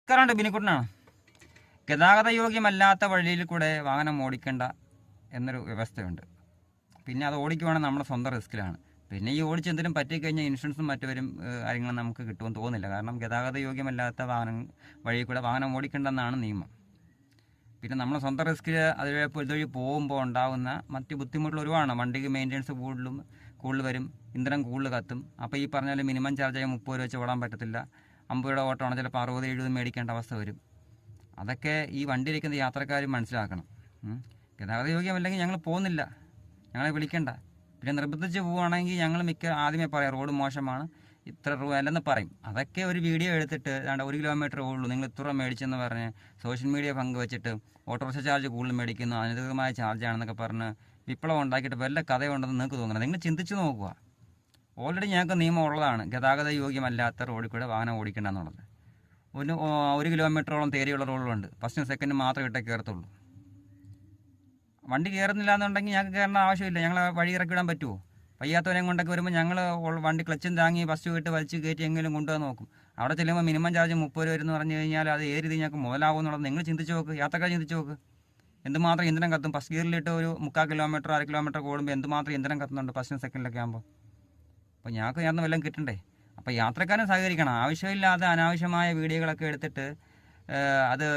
നമസ്കാരമുണ്ട്, ബിനിക്കുട്ടനാണ്. ഗതാഗത യോഗ്യമല്ലാത്ത വഴിയിൽ കൂടെ വാഹനം ഓടിക്കേണ്ട എന്നൊരു വ്യവസ്ഥയുണ്ട്. പിന്നെ അത് ഓടിക്കുവാണെങ്കിൽ നമ്മുടെ സ്വന്തം റിസ്ക്കിലാണ്. പിന്നെ ഈ ഓടിച്ച് എന്തെങ്കിലും പറ്റിക്കഴിഞ്ഞാൽ ഇൻഷുറൻസും മറ്റുവരും കാര്യങ്ങളും നമുക്ക് കിട്ടുമെന്ന് തോന്നുന്നില്ല. കാരണം ഗതാഗത യോഗ്യമല്ലാത്ത വഴിയിൽ കൂടെ വാഹനം ഓടിക്കേണ്ടെന്നാണ് നിയമം. പിന്നെ നമ്മൾ സ്വന്തം റിസ്ക്കിൽ ഇതുവഴി പോകുമ്പോൾ ഉണ്ടാകുന്ന മറ്റ് ബുദ്ധിമുട്ടുകൾ ഒരുപാടാണ്. വണ്ടിക്ക് മെയിൻ്റെനൻസ് കൂടുതൽ വരും, ഇന്ധനം കൂടുതൽ കത്തും. അപ്പോൾ ഈ പറഞ്ഞാൽ മിനിമം ചാർജായി 30 രൂപ വെച്ച് ഓടാൻ പറ്റത്തില്ല. 50 രൂപ ഓട്ടമാണ് ചിലപ്പോൾ 60-70 മേടിക്കേണ്ട അവസ്ഥ വരും. അതൊക്കെ ഈ വണ്ടിയിലിരിക്കുന്ന യാത്രക്കാർ മനസ്സിലാക്കണം. ഗതാഗത യോഗ്യമല്ലെങ്കിൽ ഞങ്ങൾ പോകുന്നില്ല, ഞങ്ങളെ വിളിക്കണ്ട. പിന്നെ നിർബന്ധിച്ച് പോവുകയാണെങ്കിൽ ഞങ്ങൾ ആദ്യമേ പറയാം റോഡ് മോശമാണ്, ഇത്ര രൂപ അല്ലെന്ന് പറയും. അതൊക്കെ ഒരു വീഡിയോ എടുത്തിട്ട് 1 കിലോമീറ്റർ ഉള്ളൂ, നിങ്ങൾ ഇത്ര രൂപ മേടിച്ചെന്ന് പറഞ്ഞ് സോഷ്യൽ മീഡിയ പങ്കുവച്ചിട്ട് ഓട്ടോറിക്ഷ ചാർജ് കൂടുതൽ മേടിക്കുന്നു, അനധികൃതമായ ചാർജാണെന്നൊക്കെ പറഞ്ഞ് വിപ്ലവം ഉണ്ടാക്കിയിട്ട് വല്ല കഥയുണ്ടെന്ന് നിങ്ങൾക്ക് തോന്നുന്നത്. നിങ്ങൾ ചിന്തിച്ച് നോക്കുക. ഓൾറെഡി ഞങ്ങൾക്ക് നിയമം ഉള്ളതാണ്, ഗതാഗത യോഗ്യമല്ലാത്ത റോഡിൽ കൂടെ വാഹനം ഓടിക്കേണ്ടെന്നുള്ളത്. 1 കിലോമീറ്ററോളം തേരിയുള്ള റോഡുകളുണ്ട്. ഫസ്റ്റും സെക്കൻഡും മാത്രം ഇട്ടേ കയറത്തുള്ളൂ. വണ്ടി കയറുന്നില്ല എന്നുണ്ടെങ്കിൽ ഞങ്ങൾക്ക് കയറേണ്ട ആവശ്യമില്ല. ഞങ്ങൾ വഴി ഇറക്കി വിടാൻ പറ്റുമോ? വയ്യാത്തവരെയും കൊണ്ടൊക്കെ വരുമ്പോൾ ഞങ്ങൾ വണ്ടി ക്ലച്ചും താങ്ങി ഫസ്റ്റ് വിട്ട് വലിച്ച് കയറ്റി എങ്കിലും കൊണ്ടുപോകാൻ നോക്കും. അവിടെ ചെല്ലുമ്പോൾ മിനിമം ചാർജ് 30 രൂപ എന്ന് പറഞ്ഞു കഴിഞ്ഞാൽ അത് ഏത് രീതി ഞങ്ങൾക്ക് മുതലാവും എന്നുള്ളത് നിങ്ങൾ ചിന്തിച്ച് നോക്ക്, യാത്രക്കാർ ചിന്തിച്ച് നോക്ക്. എന്തുമാത്രം ഇന്ധനം കത്തും? ഫസ്റ്റ് ഗിയറിലിട്ട് ഒരു 3/4 കിലോമീറ്റർ 1/2 കിലോമീറ്റർ കൂടുമ്പോൾ എന്തുമാത്രം ഇന്ധനം കത്തുന്നുണ്ട് ഫസ്റ്റും സെക്കൻഡിലൊക്കെ ആകുമ്പോൾ. അപ്പോൾ ഞങ്ങൾക്ക് ചേർന്ന് വല്ലതും കിട്ടണ്ടേ? അപ്പോൾ യാത്രക്കാരൻ സഹകരിക്കണം. ആവശ്യമില്ലാതെ അനാവശ്യമായ വീഡിയോകളൊക്കെ എടുത്തിട്ട് അത്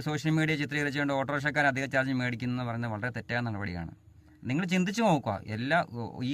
സോഷ്യൽ മീഡിയ ചിത്രീകരിച്ചുകൊണ്ട് ഓട്ടോറിക്ഷക്കാർ അധിക ചാർജ് മേടിക്കുന്നു എന്ന് പറയുന്നത് വളരെ തെറ്റായ നടപടിയാണ്. നിങ്ങൾ ചിന്തിച്ച് നോക്കുക. ഈ